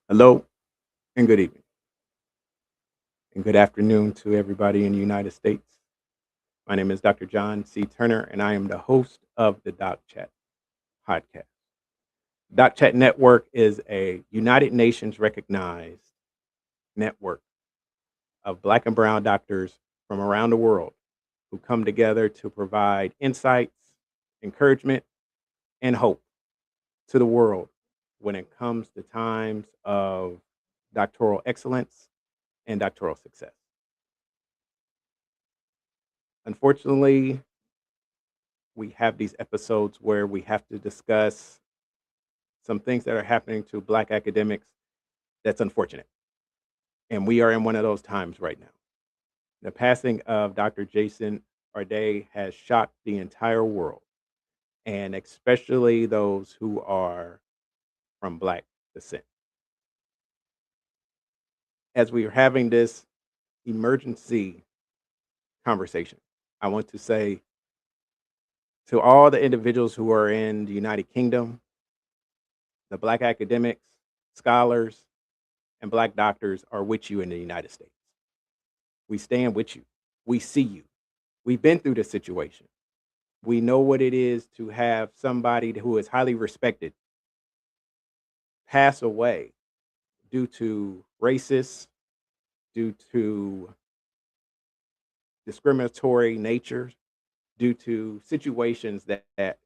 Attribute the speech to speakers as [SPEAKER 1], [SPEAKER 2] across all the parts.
[SPEAKER 1] Hello and good evening and good afternoon to everybody in the United States. My name is Dr. John C. Turner, and I am the host of the Doc Chat podcast. Doc Chat Network is a United Nations recognized network of Black and Brown doctors from around the world who come together to provide insights, encouragement, and hope to the world when it comes to times of doctoral excellence and doctoral success. Unfortunately, we have these episodes where we have to discuss some things that are happening to Black academics that's unfortunate. And we are in one of those times right now. The passing of Dr. Jason Arday has shocked the entire world, and especially those who are from Black descent. As we are having this emergency conversation, I want to say to all the individuals who are in the United Kingdom, the Black academics, scholars, and Black doctors are with you in the United States. We stand with you. We see you. We've been through this situation. We know what it is to have somebody who is highly respected pass away due to racist, due to discriminatory nature, due to situations that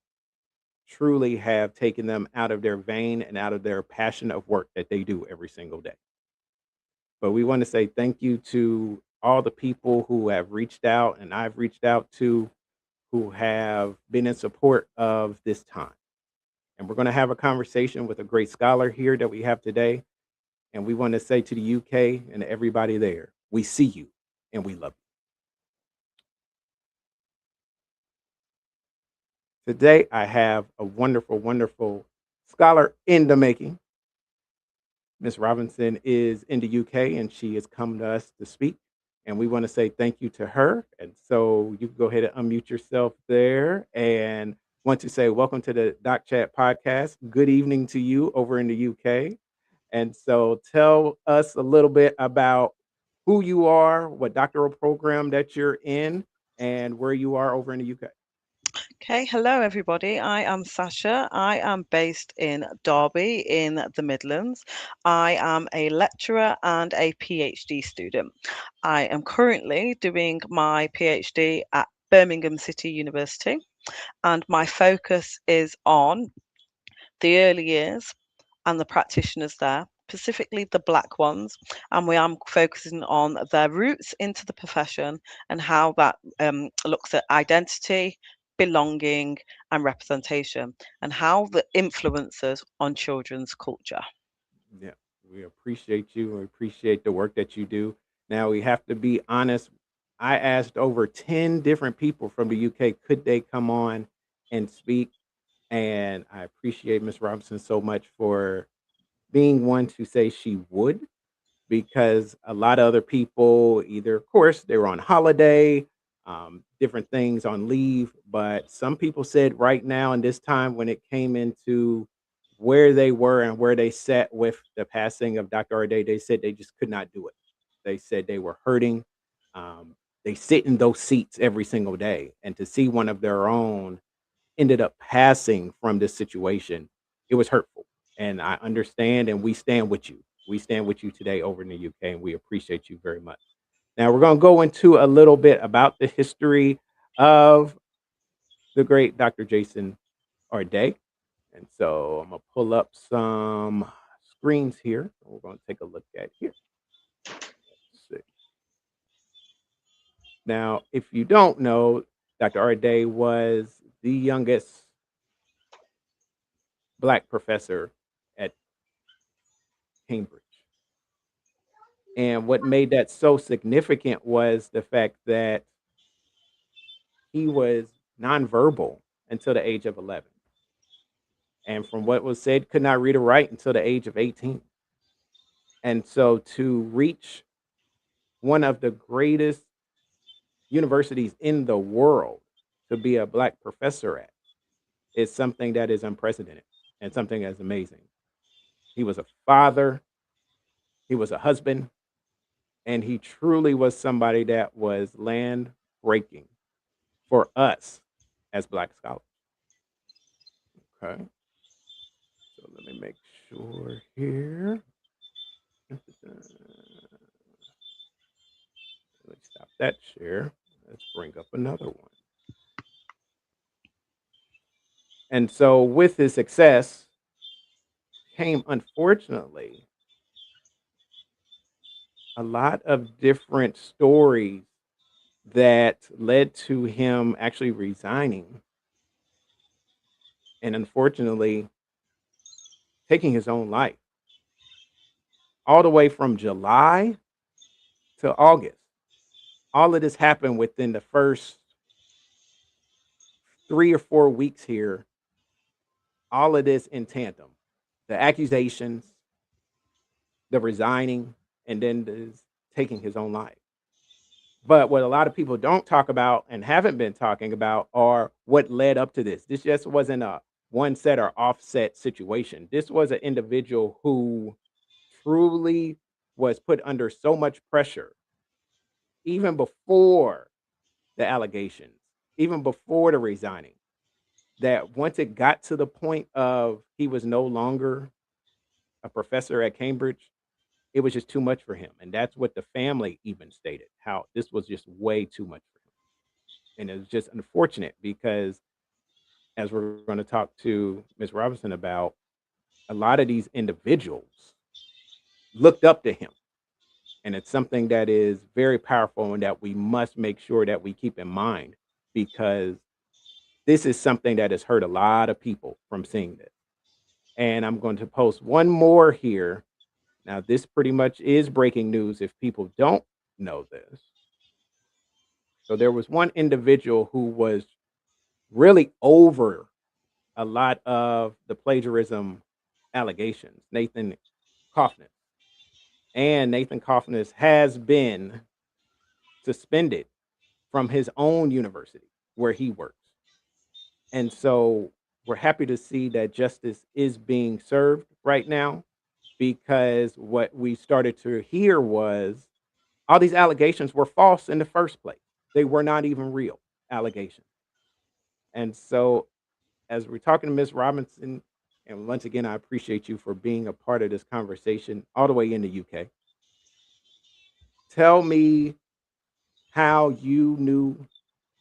[SPEAKER 1] truly have taken them out of their vein and out of their passion of work that they do every single day. But we want to say thank you to all the people who have reached out and I've reached out to who have been in support of this time. And we're going to have a conversation with a great scholar here that we have today. And we want to say to the UK and everybody there, we see you and we love you. Today, I have a wonderful, wonderful scholar in the making. Miss Robinson is in the UK and she has come to us to speak. And we want to say thank you to her. And so you can go ahead and unmute yourself there and want to say welcome to the Doc Chat podcast. Good evening to you over in the UK. And so tell us a little bit about who you are, what doctoral program that you're in, and where you are over in the UK.
[SPEAKER 2] Okay, hello everybody. I am Sasha. I am based in Derby in the Midlands. I am a lecturer and a PhD student. I am currently doing my PhD at Birmingham City University, and my focus is on the early years and the practitioners there, specifically the black ones. And we are focusing on their roots into the profession and how that looks at identity, belonging, and representation, and how the influences on children's culture.
[SPEAKER 1] Yeah, we appreciate you. We appreciate the work that you do. Now, we have to be honest. I asked over 10 different people from the UK, could they come on and speak? And I appreciate Miss Robinson so much for being one to say she would, because a lot of other people, either, of course, they were on holiday, different things on leave. But some people said right now, in this time, when it came into where they were and where they sat with the passing of Dr. Arday, they said they just could not do it. They said they were hurting. They sit in those seats every single day. And to see one of their own ended up passing from this situation, it was hurtful. And I understand, and we stand with you. We stand with you today over in the UK, and we appreciate you very much. Now, we're going to go into a little bit about the history of the great Dr. Jason Arday. And so I'm going to pull up some screens here. We're going to take a look at here. Let's see. Now, if you don't know, Dr. Arday was the youngest Black professor at Cambridge. And what made that so significant was the fact that he was nonverbal until the age of 11. And from what was said, could not read or write until the age of 18. And so to reach one of the greatest universities in the world to be a Black professor at is something that is unprecedented and something that's amazing. He was a father. He was a husband, and he truly was somebody that was land breaking for us as Black scholars. Okay, so let me make sure here. Let's stop that share. Let's bring up another one. And so, with his success came, unfortunately, a lot of different stories that led to him actually resigning and, unfortunately, taking his own life all the way from July to August. All of this happened within the first 3 or 4 weeks here. All of this in tandem, the accusations, the resigning, and then the taking his own life. But what a lot of people don't talk about and haven't been talking about are what led up to this. This just wasn't a one set or offset situation. This was an individual who truly was put under so much pressure even before the allegations, even before the resigning, that once it got to the point of he was no longer a professor at Cambridge, it was just too much for him. And that's what the family even stated, how this was just way too much for him. And it was just unfortunate because, as we're going to talk to Ms. Robinson about, a lot of these individuals looked up to him. And it's something that is very powerful and that we must make sure that we keep in mind because this is something that has hurt a lot of people from seeing this. And I'm going to post one more here. Now, this pretty much is breaking news if people don't know this. So, there was one individual who was really over a lot of the plagiarism allegations, Nathan Kaufman. And Nathan Kaufman has been suspended from his own university where he works. And so we're happy to see that justice is being served right now because what we started to hear was all these allegations were false in the first place. They were not even real allegations. And so, as we're talking to Ms. Robinson, and once again, I appreciate you for being a part of this conversation all the way in the UK. Tell me how you knew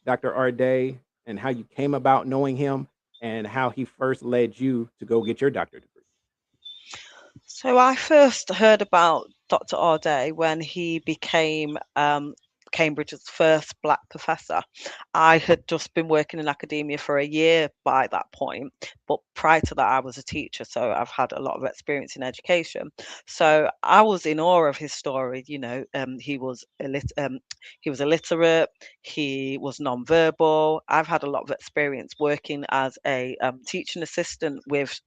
[SPEAKER 1] Dr. Arday and how you came about knowing him and how he first led you to go get your doctorate degree.
[SPEAKER 2] So I first heard about Dr. Arday when he became Cambridge's first black professor. I had just been working in academia for a year by that point, but prior to that, I was a teacher, so I've had a lot of experience in education. So I was in awe of his story. He was illiterate, he was non-verbal. I've had a lot of experience working as a teaching assistant with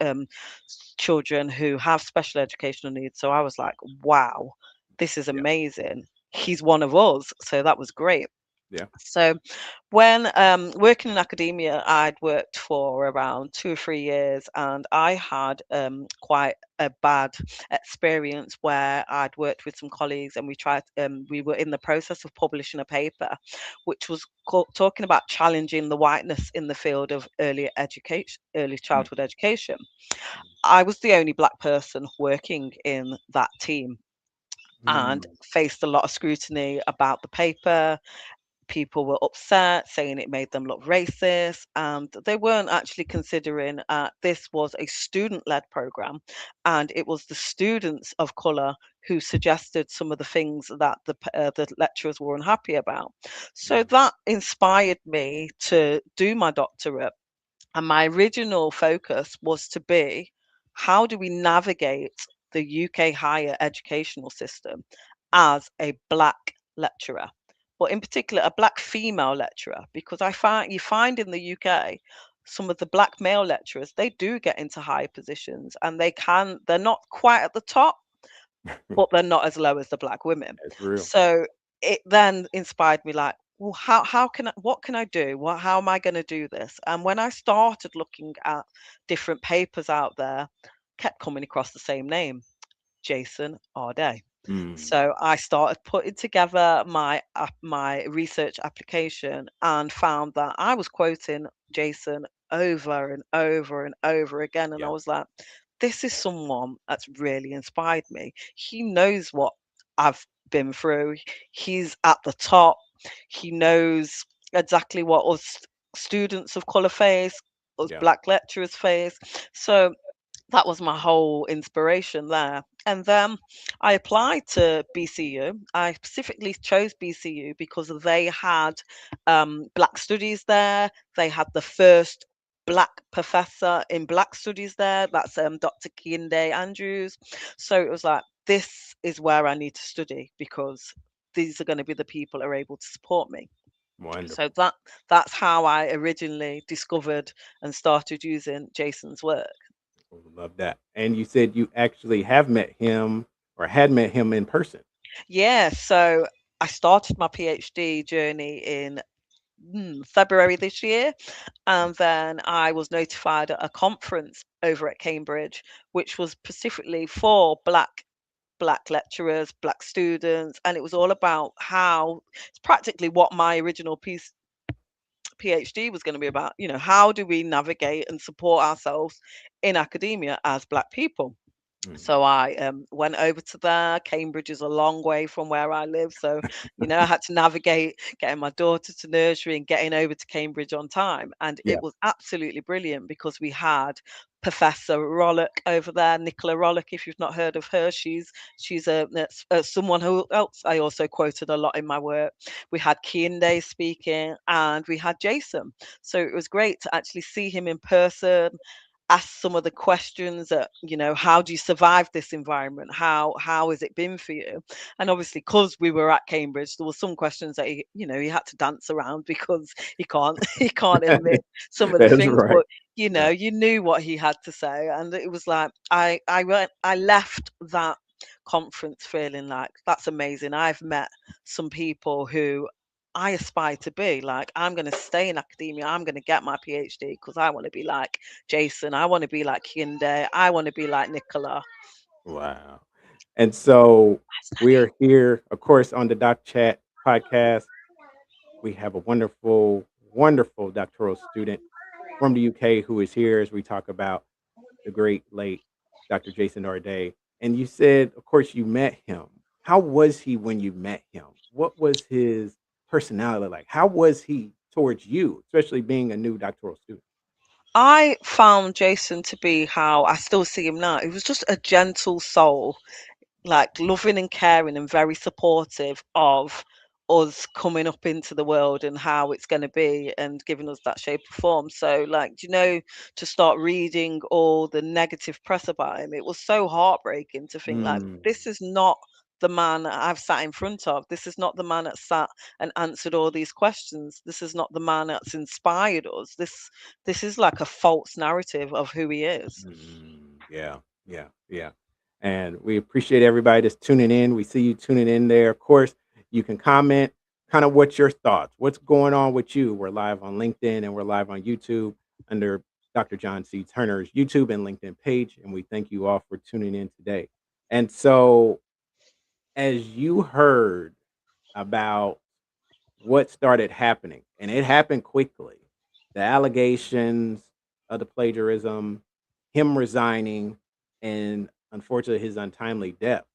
[SPEAKER 2] children who have special educational needs. So I was like, wow, this is
[SPEAKER 1] Yeah.
[SPEAKER 2] amazing. He's one of us. So that was great.
[SPEAKER 1] Yeah.
[SPEAKER 2] So when working in academia, I'd worked for around 2 or 3 years, and I had quite a bad experience where I'd worked with some colleagues, and we were in the process of publishing a paper, which was talking about challenging the whiteness in the field of early education, early
[SPEAKER 1] Mm,
[SPEAKER 2] childhood education.
[SPEAKER 1] mm,
[SPEAKER 2] I was the only black person working in that team and
[SPEAKER 1] mm,
[SPEAKER 2] faced a lot of scrutiny about the paper. People were upset, saying it made them look racist, and they weren't actually considering this was a student-led program, and it was the students of color who suggested some of the things that the lecturers were unhappy about. So
[SPEAKER 1] mm,
[SPEAKER 2] that inspired me to do my doctorate, and my original focus was to be, how do we navigate the UK higher educational system as a black lecturer? But in particular, a black female lecturer, because you find in the UK some of the black male lecturers, they do get into high positions and they're not quite at the top, but they're not as low as the black women.
[SPEAKER 1] That's real.
[SPEAKER 2] So it then inspired me, like, well, how can what can I do? How am I going to do this? And when I started looking at different papers out there, kept coming across the same name, Jason Arday.
[SPEAKER 1] Mm.
[SPEAKER 2] So I started putting together my research application and found that I was quoting Jason over and over and over again, and I
[SPEAKER 1] Yeah.
[SPEAKER 2] was like, "This is someone that's really inspired me. He knows what I've been through. He's at the top. He knows exactly what us students of color face, us
[SPEAKER 1] Yeah.
[SPEAKER 2] black lecturers face." So that was my whole inspiration there. And then I applied to BCU. I specifically chose BCU because they had Black Studies there. They had the first Black professor in Black Studies there. That's Dr. Kinde Andrews. So it was like, this is where I need to study because these are going to be the people that are able to support me. So
[SPEAKER 1] Wonderful.
[SPEAKER 2] that's how I originally discovered and started using Jason's work.
[SPEAKER 1] Love that. And you said you actually have met him or had met him in person.
[SPEAKER 2] Yeah, so I started my PhD journey in February this year, and then I was notified at a conference over at Cambridge, which was specifically for black lecturers, black students, and it was all about how it's practically what my original PhD was going to be about. You know, how do we navigate and support ourselves in academia as black people?
[SPEAKER 1] Mhm.
[SPEAKER 2] So I went over to there. Cambridge is a long way from where I live. So, I had to navigate getting my daughter to nursery and getting over to Cambridge on time. And
[SPEAKER 1] Yeah.
[SPEAKER 2] it was absolutely brilliant because we had Professor Rollock over there, Nicola Rollock. If you've not heard of her, she's someone who else I also quoted a lot in my work. We had Kinde speaking, and we had Jason. So it was great to actually see him in person, ask some of the questions that, how do you survive this environment, how has it been for you? And obviously, because we were at Cambridge, there were some questions that he had to dance around because he can't he can't admit some of the
[SPEAKER 1] That's
[SPEAKER 2] things,
[SPEAKER 1] right.
[SPEAKER 2] but
[SPEAKER 1] Yeah.
[SPEAKER 2] you knew what he had to say, and it was like I left that conference feeling like that's amazing. I've met some people who I aspire to be. Like, I'm going to stay in academia. I'm going to get my PhD because I want to be like Jason. I want to be like Hyundai. I want to be like Nicola.
[SPEAKER 1] Wow. And so we are here, of course, on the Doc Chat podcast. We have a wonderful, wonderful doctoral student from the UK who is here as we talk about the great late Dr. Jason Arday. And you said, of course, you met him. How was he when you met him? What was his personality like? How was he towards you, especially being a new doctoral student?
[SPEAKER 2] I found Jason to be how I still see him now. He was just a gentle soul, like loving and caring and very supportive of us coming up into the world and how it's going to be and giving us that shape of form. So, like, to start reading all the negative press about him, it was so heartbreaking to think, like,
[SPEAKER 1] Mm,
[SPEAKER 2] this is not the man that I've sat in front of. This is not the man that sat and answered all these questions. This is not the man that's inspired us. This is like a false narrative of who he is.
[SPEAKER 1] yeah, yeah, yeah. And we appreciate everybody that's tuning in. We see you tuning in there. Of course, you can comment kind of what's your thoughts, what's going on with you. We're live on LinkedIn and we're live on YouTube under Dr. John C. Turner's YouTube and LinkedIn page. And we thank you all for tuning in today. And so, as you heard about what started happening, and it happened quickly. The allegations of the plagiarism, him resigning, and unfortunately his untimely death.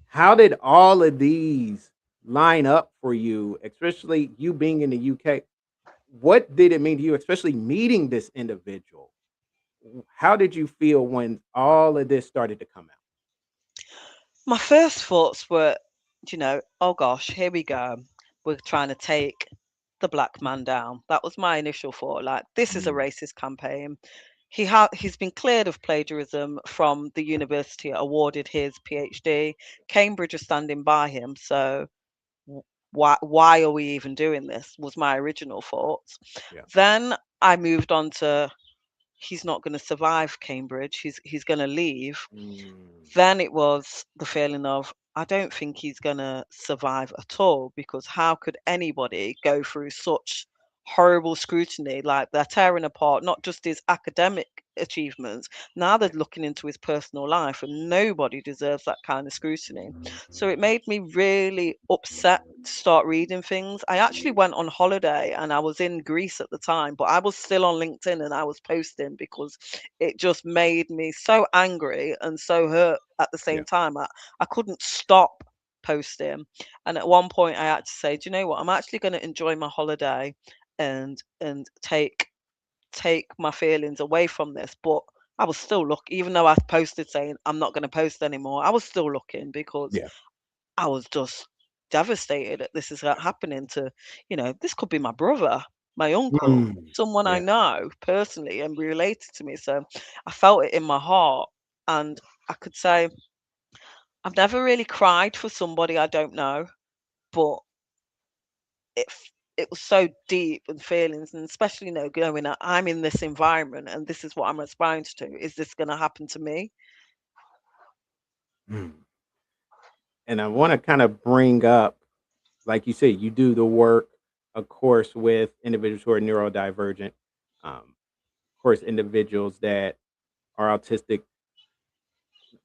[SPEAKER 1] How did all of these line up for you, especially you being in the UK? What did it mean to you, especially meeting this individual? How did you feel when all of this started to come out?
[SPEAKER 2] My first thoughts were, oh gosh, here we go. We're trying to take the black man down. That was my initial thought. Like, this is a
[SPEAKER 1] Mm,
[SPEAKER 2] racist campaign. He's been cleared of plagiarism from the university awarded his PhD. Cambridge are standing by him. So why are we even doing this? Was my original thoughts.
[SPEAKER 1] yeah.
[SPEAKER 2] Then I moved on to he's not going to survive Cambridge. He's going to leave.
[SPEAKER 1] Mm,
[SPEAKER 2] Then it was the feeling of, I don't think he's going to survive at all because how could anybody go through such horrible scrutiny. Like they're tearing apart not just his academic achievements, now they're looking into his personal life, and nobody deserves that kind of scrutiny. So it made me really upset to start reading things. I actually went on holiday and I was in Greece at the time, but I was still on LinkedIn and I was posting because it just made me so angry and so hurt at the
[SPEAKER 1] Yeah.
[SPEAKER 2] same time. I couldn't stop posting. And at one point I had to say, do you know what? I'm actually going to enjoy my holiday and take my feelings away from this. But I was still looking, even though I posted saying I'm not going to post anymore. I was still looking because
[SPEAKER 1] Yeah.
[SPEAKER 2] I was just devastated that this is happening to, this could be my brother, my uncle,
[SPEAKER 1] Mm.
[SPEAKER 2] someone I
[SPEAKER 1] Yeah.
[SPEAKER 2] know personally and related to me. So I felt it in my heart, and I could say I've never really cried for somebody I don't know, but it was so deep and feelings, and especially knowing that I'm in this environment and this is what I'm aspiring to do. Is this going to happen to me?
[SPEAKER 1] Mm. And I want to kind of bring up, like you said, you do the work, of course, with individuals who are neurodivergent, of course, individuals that are autistic.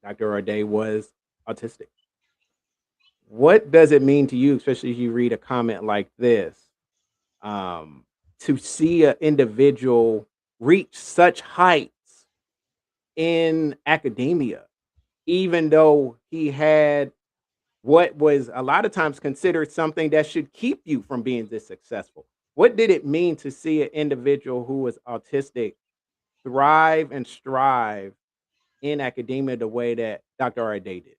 [SPEAKER 1] Dr. Arday was autistic. What does it mean to you, especially if you read a comment like this, um, to see an individual reach such heights in academia, even though he had what was a lot of times considered something that should keep you from being this successful? What did it mean to see an individual who was autistic thrive and strive in academia the way that Dr. Arday did?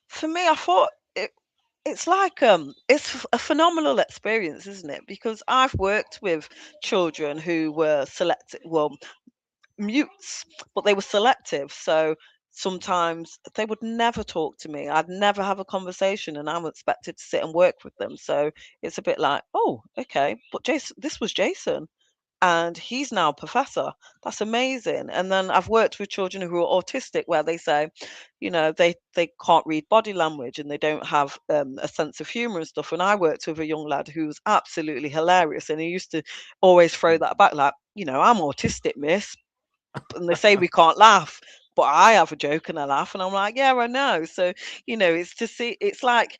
[SPEAKER 2] For me, I thought it's like a phenomenal experience, isn't it? Because I've worked with children who were selected, well, mutes, but they were selective. So sometimes they would never talk to me. I'd never have a conversation, and I'm expected to sit and work with them. So it's a bit like, oh, okay, but Jason, this was Jason, and he's now a professor. That's amazing. And then I've worked with children who are autistic, where they say, they can't read body language and they don't have a sense of humor and stuff. And I worked with a young lad who's absolutely hilarious, and he used to always throw that back, like, I'm autistic, miss, and they say we can't laugh, but I have a joke and I laugh, and I'm like, yeah, I know. So it's to see, it's like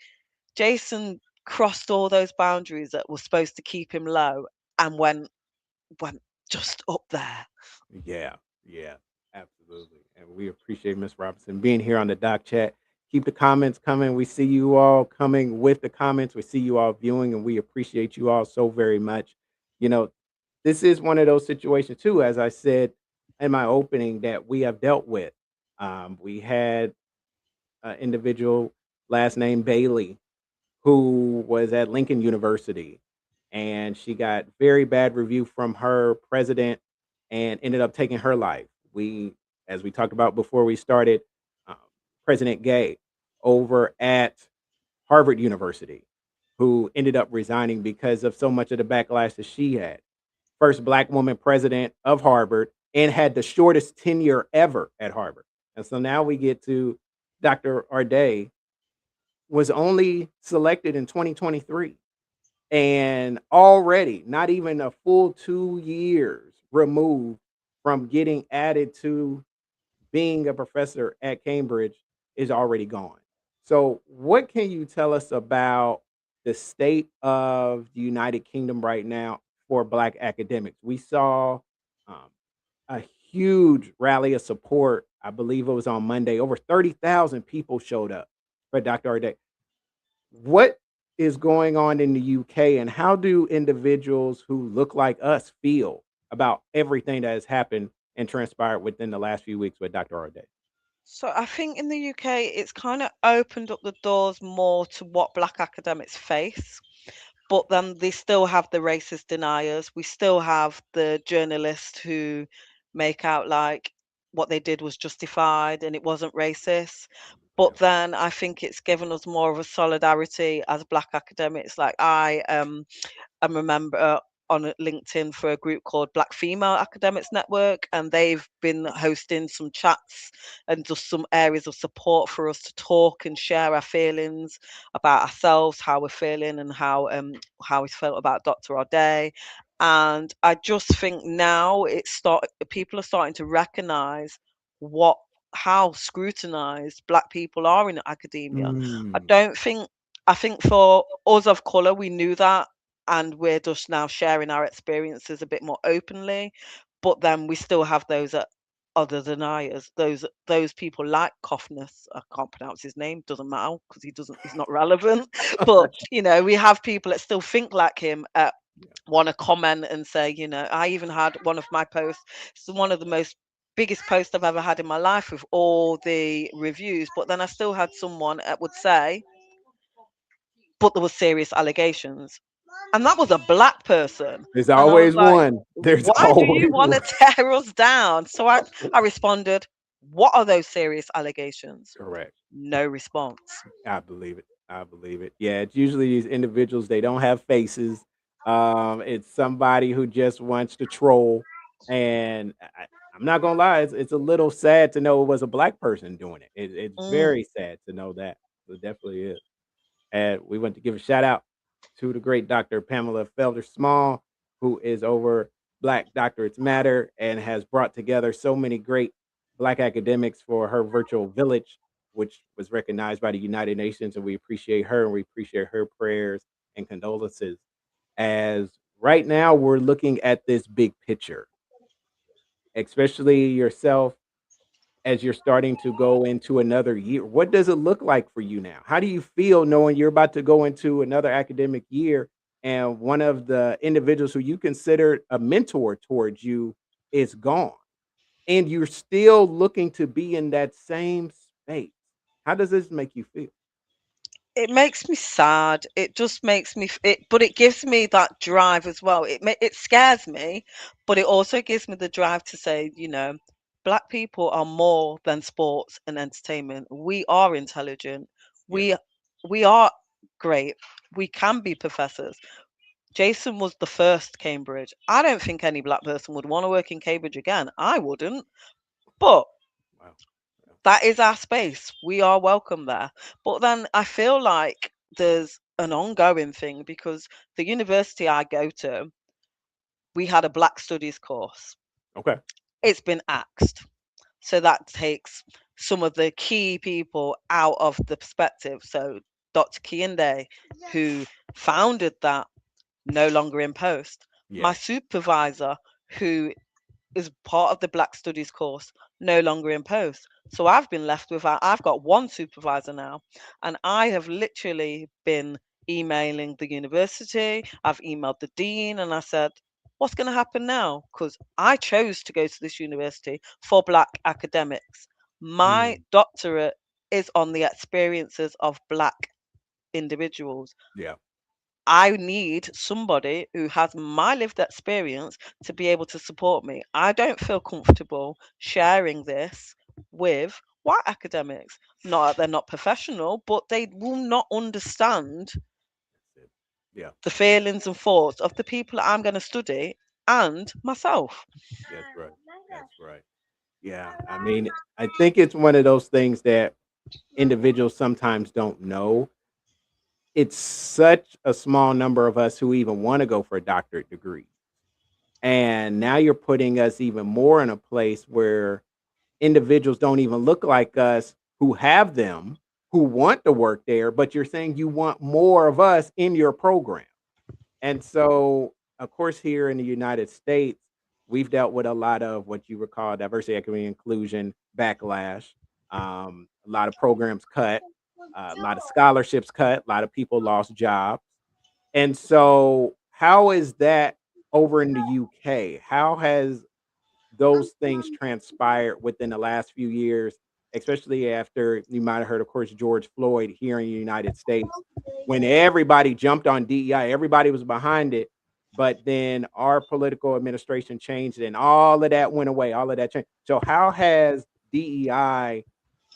[SPEAKER 2] Jason crossed all those boundaries that were supposed to keep him low, and went just up there.
[SPEAKER 1] Yeah, yeah, absolutely. And we appreciate Miss Robinson being here on the doc chat. Keep the comments coming. We see you all coming with the comments. We see you all viewing, and we appreciate you all so very much. You know, this is one of those situations too, as I said in my opening, that we have dealt with. We had an individual last name Bailey who was at Lincoln University, and she got very bad review from her president and ended up taking her life. We, as we talked about before we started, um, President Gay over at Harvard University, who ended up resigning because of so much of the backlash that she had. First black woman president of Harvard and had the shortest tenure ever at Harvard. And so now we get to Dr. Arday was only selected in 2023, and already not even a full 2 years removed from getting added to being a professor at Cambridge is already gone. So, what can you tell us about the state of the United Kingdom right now for Black academics? We saw um, a huge rally of support. I believe it was on Monday. Over 30,000 people showed up for Dr. Arday. What is going on in the UK, and how do individuals who look like us feel about everything that has happened and transpired within the last few weeks with Dr. Arday?
[SPEAKER 2] So I think in the UK, it's kind of opened up the doors more to what Black academics face, but then they still have the racist deniers. We still have the journalists who make out like what they did was justified and it wasn't racist.
[SPEAKER 1] Yeah.
[SPEAKER 2] But then I think it's given us more of a solidarity as Black academics. Like I remember on LinkedIn for a group called Black Female Academics Network, and they've been hosting some chats and just some areas of support for us to talk and share our feelings about ourselves, how we're feeling, and how we felt about Dr. O'Day. And I just think now people are starting to recognize what how scrutinized black people are in academia. I
[SPEAKER 1] Mm.
[SPEAKER 2] don't think I think for us of color we knew that, and we're just now sharing our experiences a bit more openly. But then we still have those that are the deniers, those people like Coffness. I can't pronounce his name, doesn't matter because he's not relevant. But we have people that still think like him,
[SPEAKER 1] Yeah.
[SPEAKER 2] want to comment and say, I even had one of my posts, it's one of the most biggest posts I've ever had in my life with all the reviews, but then I still had someone that would say, but there were serious allegations. And that was a black person.
[SPEAKER 1] There's
[SPEAKER 2] And I was
[SPEAKER 1] always
[SPEAKER 2] like,
[SPEAKER 1] one. There's
[SPEAKER 2] why do you
[SPEAKER 1] always
[SPEAKER 2] want
[SPEAKER 1] one.
[SPEAKER 2] to tear us down? So I responded, what are those serious allegations?
[SPEAKER 1] Correct.
[SPEAKER 2] No response.
[SPEAKER 1] I believe it. I believe it. Yeah, it's usually these individuals, they don't have faces. It's somebody who just wants to troll. And I'm not gonna lie, it's a little sad to know it was a black person doing it. It's
[SPEAKER 2] Mm,
[SPEAKER 1] very sad to know that. It definitely is. And we want to give a shout out to the great Dr. Pamela Felder Small, who is over Black Doctorates Matter and has brought together so many great Black academics for her virtual village, which was recognized by the United Nations. And we appreciate her and we appreciate her prayers and condolences. As right now, we're looking at this big picture, especially yourself as you're starting to go into another year. What does it look like for you now? How do you feel knowing you're about to go into another academic year and one of the individuals who you considered a mentor towards you is gone and you're still looking to be in that same space? How does this make you feel?
[SPEAKER 2] it makes me sad. It just makes me but it gives me that drive as well. It scares me, but it also gives me the drive to say, black people are more than sports and entertainment. We are intelligent.
[SPEAKER 1] Yeah.
[SPEAKER 2] We are great. We can be professors. Jason was the first Cambridge. I don't think any black person would want to work in Cambridge again. I wouldn't. But
[SPEAKER 1] Wow. Yeah.
[SPEAKER 2] that is our space. We are welcome there. But then I feel like there's an ongoing thing because the university I go to, we had a Black Studies course.
[SPEAKER 1] Okay.
[SPEAKER 2] It's been axed. So that takes some of the key people out of the perspective. So Dr. Kiende, who founded that, no longer in post. My
[SPEAKER 1] Yeah.
[SPEAKER 2] supervisor, who is part of the Black Studies course, no longer in post. So I've been left without, I've got one supervisor now, and I have literally been emailing the university. I've emailed the dean, and I said, what's going to happen now? Because I chose to go to this university for Black academics. My
[SPEAKER 1] Mm.
[SPEAKER 2] doctorate is on the experiences of Black individuals.
[SPEAKER 1] Yeah.
[SPEAKER 2] I need somebody who has my lived experience to be able to support me. I don't feel comfortable sharing this with white academics. Not that they're not professional, but they will not understand
[SPEAKER 1] That's it. Yeah.
[SPEAKER 2] the feelings and thoughts of the people that I'm going to study and myself.
[SPEAKER 1] That's right. That's right. Yeah. I mean, I think it's one of those things that individuals sometimes don't know. It's such a small number of us who even want to go for a doctorate degree. And now you're putting us even more in a place where individuals don't even look like us who have them, who want to work there, but you're saying you want more of us in your program. And so, of course, here in the United States, we've dealt with a lot of what you would call diversity, equity, inclusion backlash. A lot of programs cut, a lot of scholarships cut, a lot of people lost jobs. And so, how is that over in the UK? How has those things transpired within the last few years, especially after you might have heard, of course, George Floyd here in the United States, when everybody jumped on DEI, everybody was behind it. But then our political administration changed and all of that went away, all of that changed. So, how has DEI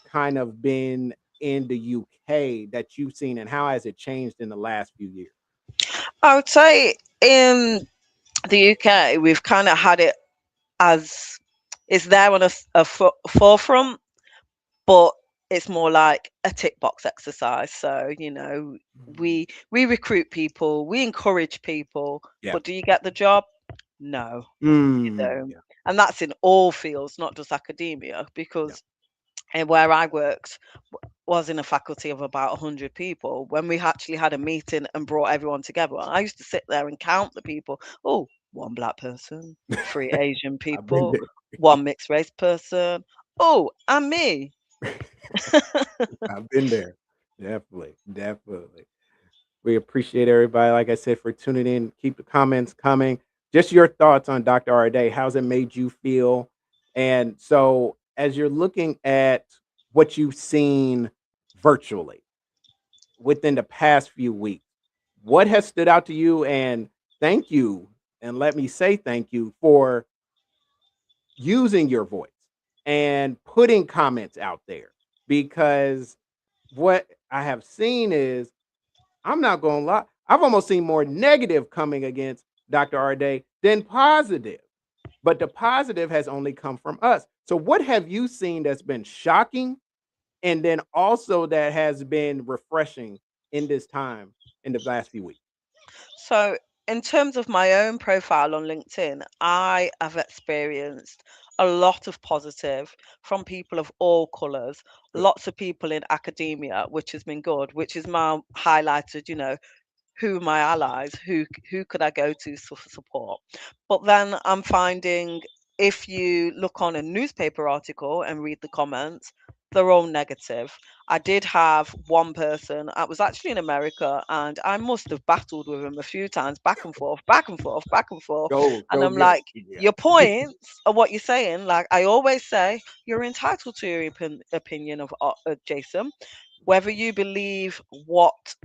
[SPEAKER 1] kind of been in the UK that you've seen, and how has it changed in the last few years?
[SPEAKER 2] I would say in the UK, we've kind of had it as it's there on a forefront, but it's more like a tick box exercise. So,
[SPEAKER 1] Mm.
[SPEAKER 2] we recruit people, we encourage people,
[SPEAKER 1] Yeah.
[SPEAKER 2] but do you get the job? No, you don't.
[SPEAKER 1] Yeah.
[SPEAKER 2] And that's in all fields, not just academia,
[SPEAKER 1] Yeah.
[SPEAKER 2] because where I worked was in a faculty of about 100 people. When we actually had a meeting and brought everyone together, I used to sit there and count the people. Oh, one black person, three Asian
[SPEAKER 1] I've been
[SPEAKER 2] people,
[SPEAKER 1] there.
[SPEAKER 2] one mixed race person. Oh, and me.
[SPEAKER 1] I've been there. Definitely. Definitely. We appreciate everybody, like I said, for tuning in. Keep the comments coming. Just your thoughts on Dr. Arday. How's it made you feel? And so, as you're looking at what you've seen virtually within the past few weeks, what has stood out to you? And thank you. And let me say thank you for using your voice and putting comments out there, because what I have seen is, I'm not gonna lie, I've almost seen more negative coming against Dr. Arday than positive, but the positive has only come from us. So what have you seen that's been shocking, and then also that has been refreshing in this time in the last few weeks?
[SPEAKER 2] So, in terms of my own profile on LinkedIn, I have experienced a lot of positive from people of all colours,
[SPEAKER 1] Good.
[SPEAKER 2] lots of people in academia, which has been good, which is my highlighted, who are my allies, who could I go to for support. But then I'm finding, if you look on a newspaper article and read the comments, they're all negative. I did have one person, I was actually in America, and I must have battled with him a few times, back and forth, back and forth, back and forth. And
[SPEAKER 1] Go
[SPEAKER 2] I'm
[SPEAKER 1] get it.
[SPEAKER 2] like,
[SPEAKER 1] Yeah.
[SPEAKER 2] your points are what you're saying. Like I always say, you're entitled to your opinion of Jason, whether you believe what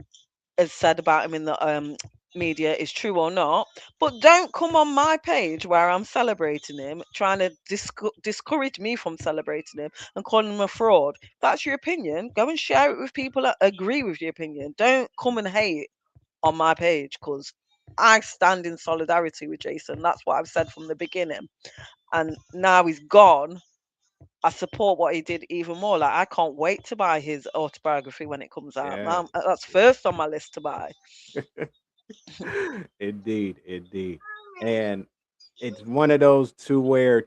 [SPEAKER 2] is said about him in the media is true or not. But don't come on my page where I'm celebrating him, trying to discourage me from celebrating him and calling him a fraud. That's your opinion. Go and share it with people that agree with your opinion. Don't come and hate on my page, because I stand in solidarity with Jason. That's what I've said from the beginning. And now he's gone. I support what he did even more. Like I can't wait to buy his autobiography when it comes out.
[SPEAKER 1] Yes.
[SPEAKER 2] That's first on my list to buy.
[SPEAKER 1] Indeed, indeed. And it's one of those two where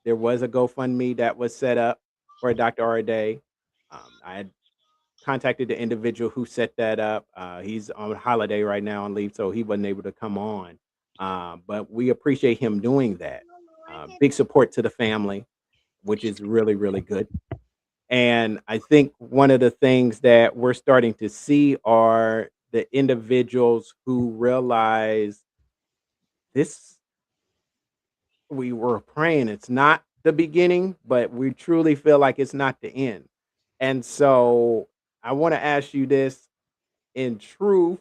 [SPEAKER 1] there was a GoFundMe that was set up for Dr. Arday. I had contacted the individual who set that up. He's on holiday right now on leave, so he wasn't able to come on. But we appreciate him doing that. Big support to the family, which is really, really good. And I think one of the things that we're starting to see are the individuals who realize this, we were praying it's not the beginning, but we truly feel like it's not the end. And so I want to ask you this, in truth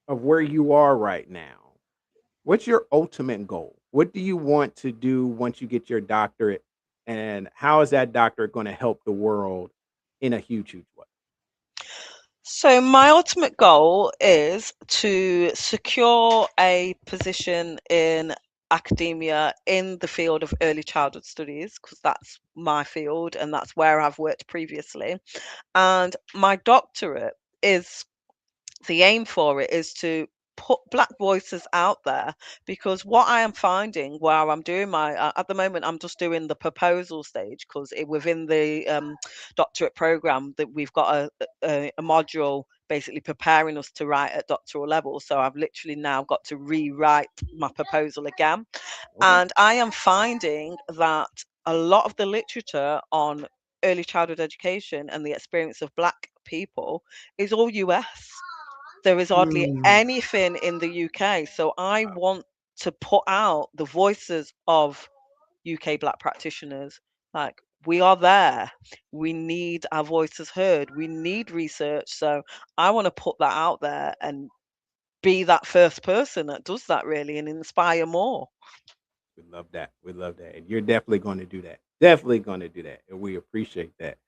[SPEAKER 1] of where you are right now. What's your ultimate goal? What do you want to do once you get your doctorate? And how is that doctorate going to help the world in a huge, huge way?
[SPEAKER 2] So my ultimate goal is to secure a position in academia in the field of early childhood studies, because that's my field and that's where I've worked previously. And my doctorate is, the aim for it is to put black voices out there, because what I am finding while I'm doing my at the moment, I'm just doing the proposal stage, because within the doctorate program that we've got a module basically preparing us to write at doctoral level. So I've literally now got to rewrite my proposal again.
[SPEAKER 1] Okay.
[SPEAKER 2] And I am finding that a lot of the literature on early childhood education and the experience of black people is all US. There is hardly
[SPEAKER 1] Mm.
[SPEAKER 2] anything in the UK. So I
[SPEAKER 1] Wow.
[SPEAKER 2] want to put out the voices of UK black practitioners. Like, we are there. We need our voices heard. We need research. So I want to put that out there and be that first person that does that really and inspire more.
[SPEAKER 1] We love that. We love that. And you're definitely going to do that. Definitely going to do that. And we appreciate that.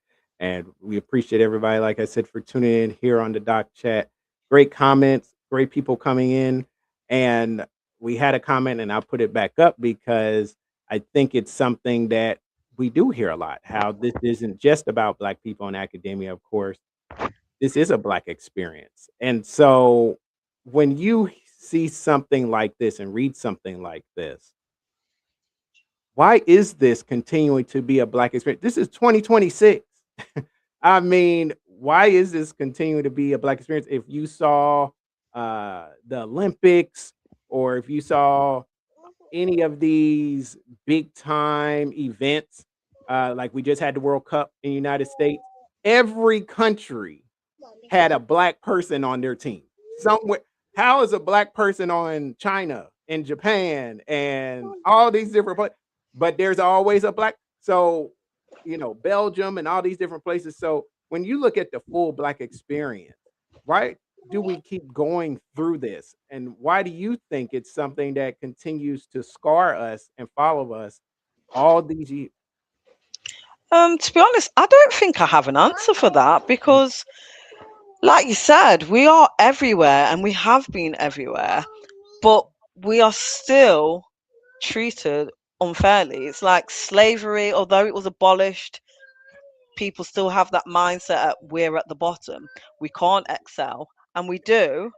[SPEAKER 1] And we appreciate everybody, like I said, for tuning in here on the Doc Chat. Great comments, great people coming in. And we had a comment, and I'll put it back up because I think it's something that we do hear a lot how this isn't just about black people in academia, of course. This is a black experience. And so when you see something like this and read something like this, why is this continuing to be a black experience? This is 2026. I mean, why is this continuing to be a black experience? If you saw the Olympics, or if you saw any of these big time events, like we just had the World Cup in the United States, every country had a black person on their team. Somewhere, how is a black person on China and Japan and all these different places? But there's always a black. So, Belgium and all these different places. So when you look at the full black experience, why do we keep going through this? And why do you think it's something that continues to scar us and follow us all these years?
[SPEAKER 2] To be honest, I don't think I have an answer for that
[SPEAKER 1] Mm,
[SPEAKER 2] because, like you said, we are everywhere and we have been everywhere, but we are still treated unfairly. It's like slavery, although it was abolished, people still have that mindset at we're at the bottom. We can't excel, and we do,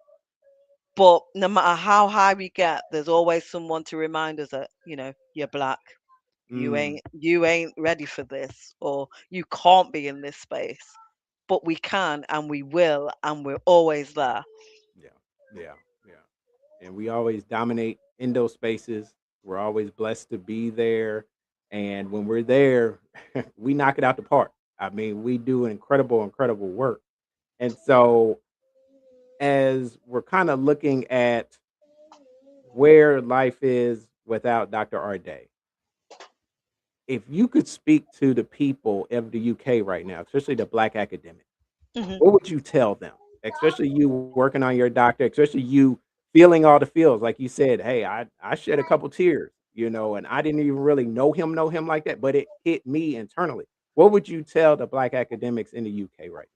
[SPEAKER 2] but no matter how high we get, there's always someone to remind us that, you're black.
[SPEAKER 1] mm,
[SPEAKER 2] You ain't ready for this, or you can't be in this space. But we can and we will, and we're always there.
[SPEAKER 1] yeah, yeah, yeah. And we always dominate in those spaces. We're always blessed to be there. And when we're there, we knock it out the park. I mean, we do incredible, incredible work. And so, as we're kind of looking at where life is without Dr. Arday, if you could speak to the people of the UK right now, especially the Black academics,
[SPEAKER 2] Mhm.
[SPEAKER 1] what would you tell them? Especially you working on your doctor, especially you feeling all the feels. Like you said, hey, I shed a couple tears, and I didn't even really know him like that, but it hit me internally. What would you tell the black academics in the UK right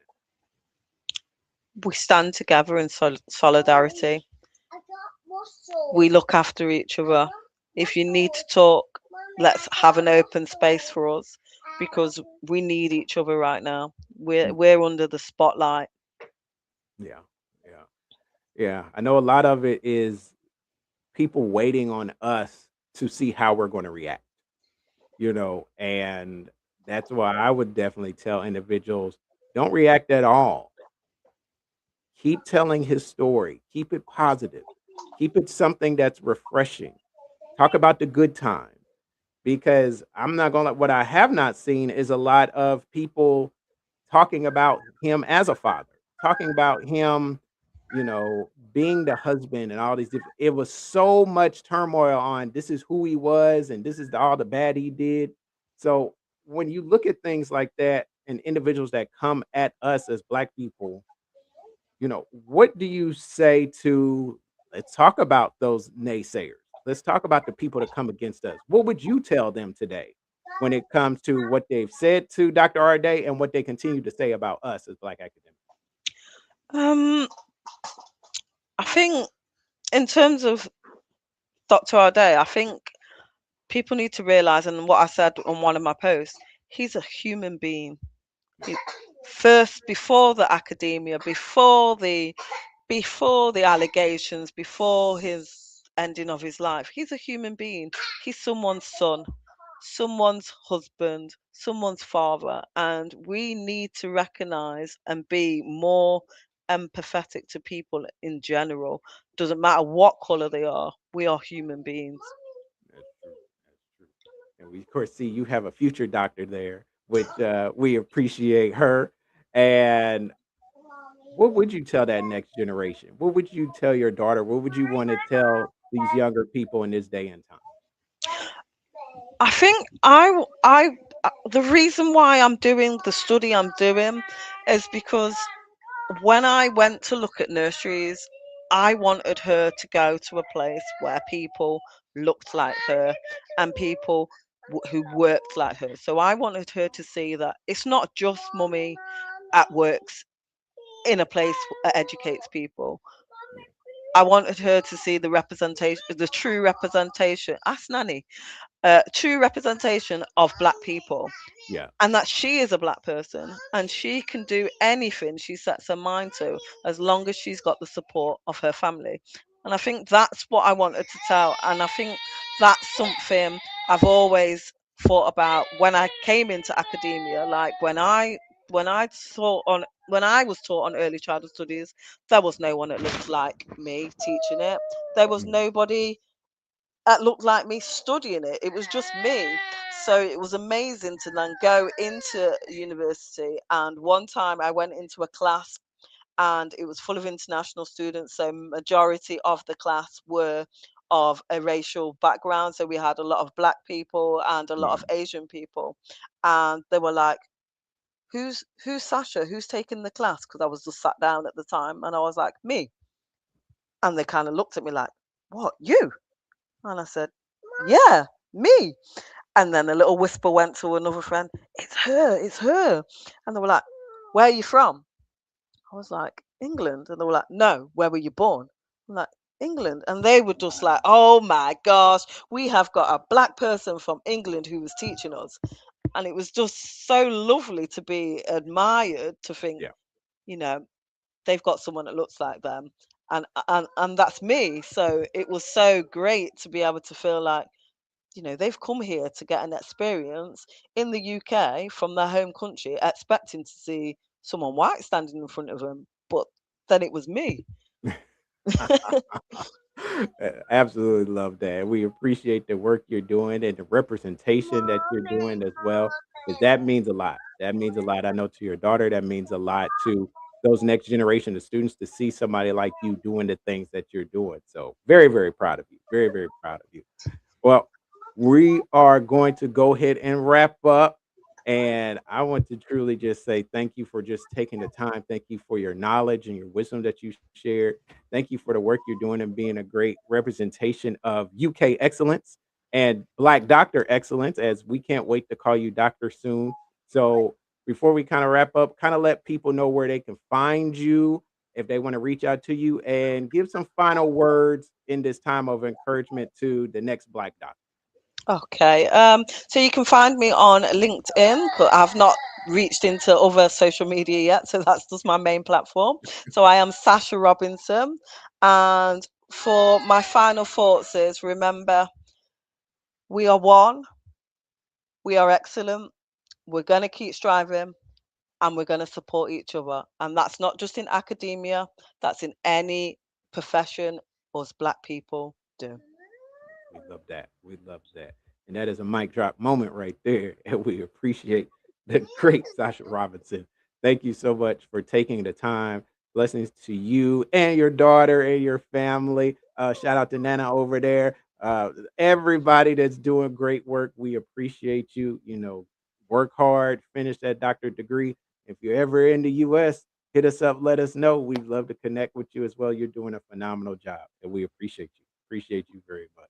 [SPEAKER 2] We stand together in solidarity. We look after each other. If you need to talk, let's have an open space for us because we need each other right now.
[SPEAKER 1] now?
[SPEAKER 2] We're under the spotlight.
[SPEAKER 1] Yeah, yeah, yeah. I know a lot of it is people waiting on us to see how we're going to react, and that's why I would definitely tell individuals, don't react at all. Keep telling his story. Keep it positive. Keep it something that's refreshing. Talk about the good times, because I'm not going to, what I have not seen is a lot of people talking about him as a father, talking about him, being the husband and all these different, it was so much turmoil on this is who he was and this is all the bad he did. So when you look at things like that and individuals that come at us as black people, what do you say to, let's talk about those naysayers. Let's talk about the people that come against us. What would you tell them today when it comes to what they've said to Dr. Arday and what they continue to say about us as black academics?
[SPEAKER 2] Um, I think in terms of Dr. Arday, I think people need to realize, and what I said on one of my posts, he's a human being.
[SPEAKER 1] Yeah.
[SPEAKER 2] He, first, before the academia, before the allegations, before his ending of his life, he's a human being. He's someone's son, someone's husband, someone's father, and we need to recognize and be more empathetic to people in general. Doesn't matter what color they are, we are human beings.
[SPEAKER 1] That's true. That's true. And we, of course, see you have a future doctor there, which we appreciate her. And what would you tell that next generation? What would you tell your daughter? What would you want to tell these younger people in this day and time?
[SPEAKER 2] I think the reason why I'm doing the study I'm doing is because when I went to look at nurseries, I wanted her to go to a place where people looked like her and people who worked like her. So I wanted her to see that it's not just mummy at works in a place that educates people.
[SPEAKER 1] Yeah.
[SPEAKER 2] I wanted her to see the representation, the true representation. Ask Nanny. true representation of black people,
[SPEAKER 1] Yeah.
[SPEAKER 2] and that she is a black person and she can do anything she sets her mind to as long as she's got the support of her family. And I think that's what I wanted to tell. And I think that's something I've always thought about when I came into academia. Like when I was taught on early childhood studies, there was no one that looked like me teaching it. There was
[SPEAKER 1] Mhm.
[SPEAKER 2] nobody that looked like me studying it. It was just me. So it was amazing to then go into university. And one time I went into a class and it was full of international students. So majority of the class were of a racial background. So we had a lot of black people and a lot
[SPEAKER 1] Yeah.
[SPEAKER 2] of Asian people. And they were like, who's Sasha? Who's taking the class? Because I was just sat down at the time and I was like, me. And they kind of looked at me like, what, you? And I said, yeah, me. And then a little whisper went to another friend, it's her, it's her. And they were like, where are you from? I was like, England. And they were like, no, where were you born? I'm like, England. And they were just like, oh my gosh, we have got a black person from England who was teaching us. And it was just so lovely to be admired, to think,
[SPEAKER 1] Yeah.
[SPEAKER 2] you know, they've got someone that looks like them. And that's me. So it was so great to be able to feel like, they've come here to get an experience in the UK from their home country, expecting to see someone white standing in front of them. But then it was me.
[SPEAKER 1] Absolutely love that. We appreciate the work you're doing and the representation that you're doing as well, because that means a lot. That means a lot. I know to your daughter, that means a lot to those next generation of students to see somebody like you doing the things that you're doing. So very, very proud of you. Very, very proud of you. Well, we are going to go ahead and wrap up. And I want to truly just say thank you for just taking the time. Thank you for your knowledge and your wisdom that you shared. Thank you for the work you're doing and being a great representation of UK excellence and Black doctor excellence, as we can't wait to call you doctor soon. So, before we kind of wrap up, kind of let people know where they can find you if they want to reach out to you and give some final words in this time of encouragement to the next Black doctor.
[SPEAKER 2] Okay. So you can find me on LinkedIn, but I've not reached into other social media yet. So that's just my main platform. So I am Sasha Robinson. And for my final thoughts is, remember, we are one, we are excellent, we're going to keep striving, and we're going to support each other. And that's not just in academia, that's in any profession us black people do.
[SPEAKER 1] We love that. We love that. And that is a mic drop moment right there. And we appreciate the great Sasha Robinson. Thank you so much for taking the time. Blessings to you and your daughter and your family. Shout out to Nana over there. Everybody that's doing great work. We appreciate you. Work hard, finish that doctorate degree. If you're ever in the US, hit us up, let us know. We'd love to connect with you as well. You're doing a phenomenal job, and we appreciate you. Appreciate you very much.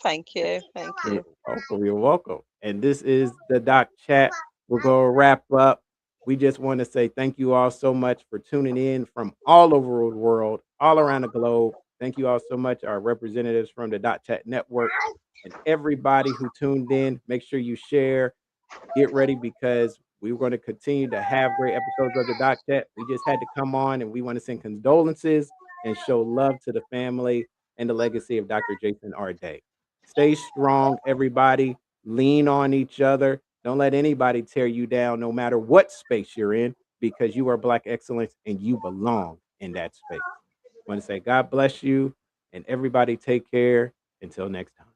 [SPEAKER 2] Thank you. Thank
[SPEAKER 1] You're
[SPEAKER 2] you.
[SPEAKER 1] welcome. You're welcome. And this is the Doc Chat. We're going to wrap up. We just want to say thank you all so much for tuning in from all over the world, all around the globe. Thank you all so much, our representatives from the Dot Chat Network, and everybody who tuned in. Make sure you share, get ready, because we're going to continue to have great episodes of the Doc Chat. We just had to come on and we want to send condolences and show love to the family and the legacy of Dr. Jason Arday. Stay strong, everybody. Lean on each other. Don't let anybody tear you down, no matter what space you're in, because you are Black excellence and you belong in that space. I want to say God bless you and everybody take care. Until next time.